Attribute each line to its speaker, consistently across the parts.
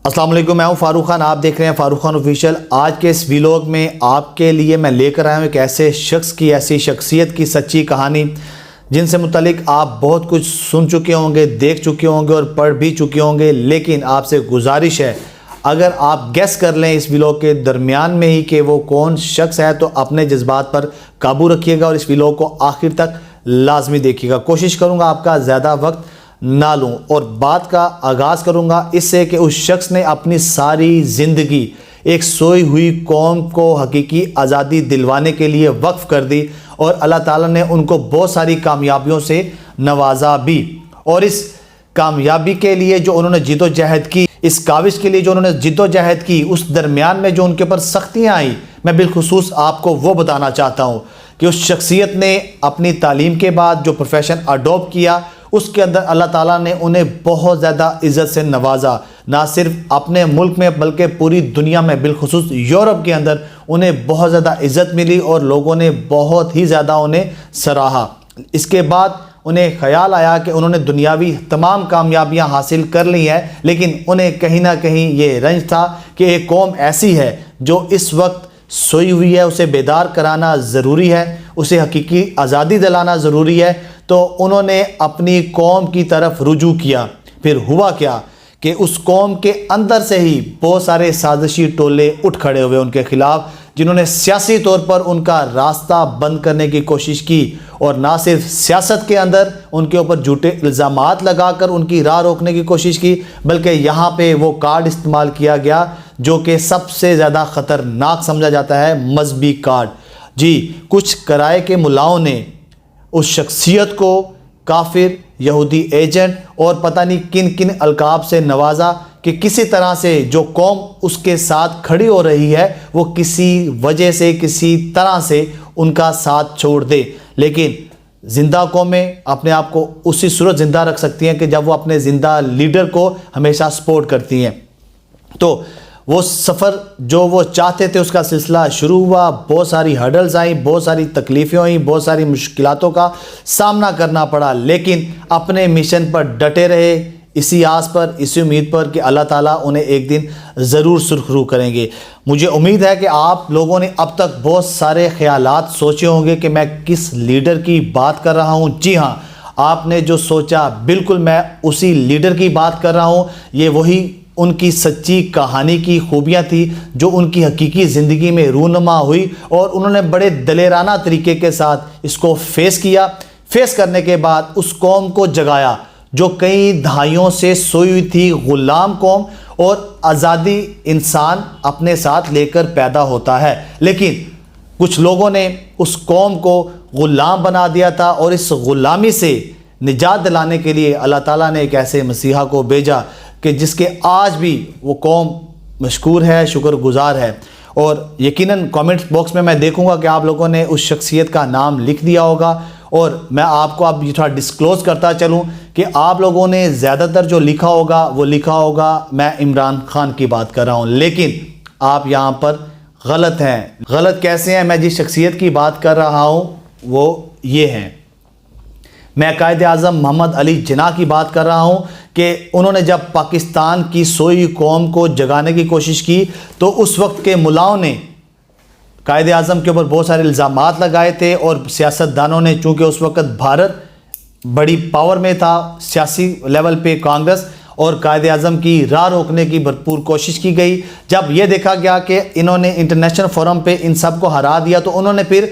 Speaker 1: السلام علیکم، میں ہوں فاروق خان، آپ دیکھ رہے ہیں فاروق خان آفیشیل۔ آج کے اس ویلوگ میں آپ کے لیے میں لے کر آیا ہوں ایک ایسے شخص کی، ایسی شخصیت کی سچی کہانی جن سے متعلق آپ بہت کچھ سن چکے ہوں گے، دیکھ چکے ہوں گے اور پڑھ بھی چکے ہوں گے، لیکن آپ سے گزارش ہے اگر آپ گیس کر لیں اس ویلوگ کے درمیان میں ہی کہ وہ کون شخص ہے تو اپنے جذبات پر قابو رکھیے گا اور اس ویلوگ کو آخر تک لازمی دیکھیے گا۔ کوشش کروں گا آپ کا زیادہ وقت نہ لوں اور بات کا آغاز کروں گا اس سے کہ اس شخص نے اپنی ساری زندگی ایک سوئی ہوئی قوم کو حقیقی آزادی دلوانے کے لیے وقف کر دی اور اللہ تعالیٰ نے ان کو بہت ساری کامیابیوں سے نوازا بھی، اور اس کامیابی کے لیے جو انہوں نے جد و جہد کی، اس کاوش کے لیے جو انہوں نے جد و جہد کی، اس درمیان میں جو ان کے اوپر سختیاں آئیں، میں بالخصوص آپ کو وہ بتانا چاہتا ہوں کہ اس شخصیت نے اپنی تعلیم کے بعد جو پروفیشن اڈاپٹ کیا اس کے اندر اللہ تعالیٰ نے انہیں بہت زیادہ عزت سے نوازا، نہ صرف اپنے ملک میں بلکہ پوری دنیا میں، بالخصوص یورپ کے اندر انہیں بہت زیادہ عزت ملی اور لوگوں نے بہت ہی زیادہ انہیں سراہا۔ اس کے بعد انہیں خیال آیا کہ انہوں نے دنیاوی تمام کامیابیاں حاصل کر لی ہیں، لیکن انہیں کہیں نہ کہیں یہ رنج تھا کہ ایک قوم ایسی ہے جو اس وقت سوئی ہوئی ہے، اسے بیدار کرانا ضروری ہے، اسے حقیقی آزادی دلانا ضروری ہے۔ تو انہوں نے اپنی قوم کی طرف رجوع کیا۔ پھر ہوا کیا کہ اس قوم کے اندر سے ہی بہت سارے سازشی ٹولے اٹھ کھڑے ہوئے ان کے خلاف، جنہوں نے سیاسی طور پر ان کا راستہ بند کرنے کی کوشش کی، اور نہ صرف سیاست کے اندر ان کے اوپر جھوٹے الزامات لگا کر ان کی راہ روکنے کی کوشش کی، بلکہ یہاں پہ وہ کارڈ استعمال کیا گیا جو کہ سب سے زیادہ خطرناک سمجھا جاتا ہے، مذہبی کارڈ۔ جی، کچھ کرائے کے ملاؤں نے اس شخصیت کو کافر، یہودی ایجنٹ اور پتہ نہیں کن کن القاب سے نوازا کہ کسی طرح سے جو قوم اس کے ساتھ کھڑی ہو رہی ہے وہ کسی وجہ سے، کسی طرح سے ان کا ساتھ چھوڑ دے۔ لیکن زندہ قومیں اپنے آپ کو اسی صورت زندہ رکھ سکتی ہیں کہ جب وہ اپنے زندہ لیڈر کو ہمیشہ سپورٹ کرتی ہیں۔ تو وہ سفر جو وہ چاہتے تھے اس کا سلسلہ شروع ہوا، بہت ساری ہرڈلز آئیں، بہت ساری تکلیفیں ہوئیں، بہت ساری مشکلاتوں کا سامنا کرنا پڑا، لیکن اپنے مشن پر ڈٹے رہے، اسی آس پر، اسی امید پر کہ اللہ تعالیٰ انہیں ایک دن ضرور سرخرو کریں گے۔ مجھے امید ہے کہ آپ لوگوں نے اب تک بہت سارے خیالات سوچے ہوں گے کہ میں کس لیڈر کی بات کر رہا ہوں۔ جی ہاں، آپ نے جو سوچا بالکل میں اسی لیڈر کی بات کر رہا ہوں۔ یہ وہی ان کی سچی کہانی کی خوبیاں تھی جو ان کی حقیقی زندگی میں رونما ہوئی، اور انہوں نے بڑے دلیرانہ طریقے کے ساتھ اس کو فیس کیا۔ فیس کرنے کے بعد اس قوم کو جگایا جو کئی دہائیوں سے سوئی ہوئی تھی، غلام قوم، اور آزادی انسان اپنے ساتھ لے کر پیدا ہوتا ہے، لیکن کچھ لوگوں نے اس قوم کو غلام بنا دیا تھا، اور اس غلامی سے نجات دلانے کے لیے اللہ تعالیٰ نے ایک ایسے مسیحا کو بھیجا کہ جس کے آج بھی وہ قوم مشکور ہے، شکر گزار ہے۔ اور یقیناً کامنٹ باکس میں دیکھوں گا کہ آپ لوگوں نے اس شخصیت کا نام لکھ دیا ہوگا، اور میں آپ کو اب یہ تھوڑا ڈسکلوز کرتا چلوں کہ آپ لوگوں نے زیادہ تر جو لکھا ہوگا وہ لکھا ہوگا میں عمران خان کی بات کر رہا ہوں، لیکن آپ یہاں پر غلط ہیں۔ غلط کیسے ہیں؟ میں جس شخصیت کی بات کر رہا ہوں وہ یہ ہیں، میں قائد اعظم محمد علی جناح کی بات کر رہا ہوں کہ انہوں نے جب پاکستان کی سوئی قوم کو جگانے کی کوشش کی تو اس وقت کے ملاؤں نے قائد اعظم کے اوپر بہت سارے الزامات لگائے تھے، اور سیاست دانوں نے، چونکہ اس وقت بھارت بڑی پاور میں تھا سیاسی لیول پہ، کانگریس، اور قائد اعظم کی راہ روکنے کی بھرپور کوشش کی گئی۔ جب یہ دیکھا گیا کہ انہوں نے انٹرنیشنل فورم پہ ان سب کو ہرا دیا تو انہوں نے پھر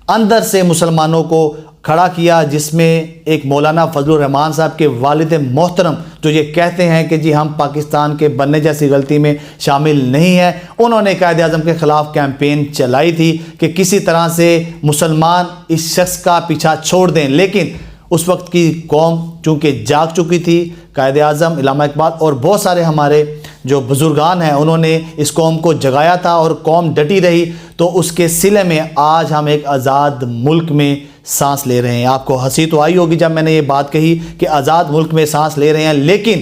Speaker 1: اندر سے مسلمانوں کو کھڑا کیا، جس میں ایک مولانا فضل الرحمان صاحب کے والد محترم جو یہ کہتے ہیں کہ جی ہم پاکستان کے بننے جیسی غلطی میں شامل نہیں ہیں، انہوں نے قائد اعظم کے خلاف کیمپین چلائی تھی کہ کسی طرح سے مسلمان اس شخص کا پیچھا چھوڑ دیں، لیکن اس وقت کی قوم چونکہ جاگ چکی تھی، قائد اعظم، علامہ اقبال اور بہت سارے ہمارے جو بزرگان ہیں انہوں نے اس قوم کو جگایا تھا اور قوم ڈٹی رہی، تو اس کے صلے میں آج ہم ایک آزاد ملک میں سانس لے رہے ہیں۔ آپ کو ہنسی تو آئی ہوگی جب میں نے یہ بات کہی کہ آزاد ملک میں سانس لے رہے ہیں، لیکن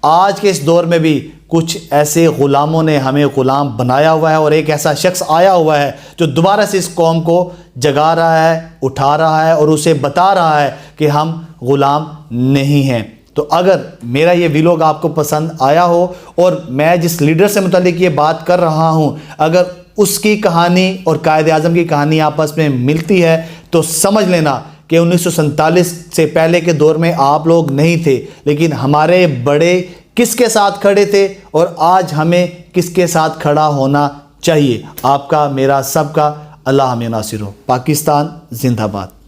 Speaker 1: آج کے اس دور میں بھی کچھ ایسے غلاموں نے ہمیں غلام بنایا ہوا ہے، اور ایک ایسا شخص آیا ہوا ہے جو دوبارہ سے اس قوم کو جگا رہا ہے، اٹھا رہا ہے، اور اسے بتا رہا ہے کہ ہم غلام نہیں ہیں۔ تو اگر میرا یہ ویلوگ آپ کو پسند آیا ہو اور میں جس لیڈر سے متعلق یہ بات کر رہا ہوں اگر اس کی کہانی اور قائد اعظم کی کہانی آپس میں ملتی ہے تو سمجھ لینا کہ 1947 سے پہلے کے دور میں آپ لوگ نہیں تھے، لیکن ہمارے بڑے کس کے ساتھ کھڑے تھے اور آج ہمیں کس کے ساتھ کھڑا ہونا چاہیے۔ آپ کا، میرا، سب کا اللہ ہمیں ناصر ہو۔ پاکستان زندہ باد۔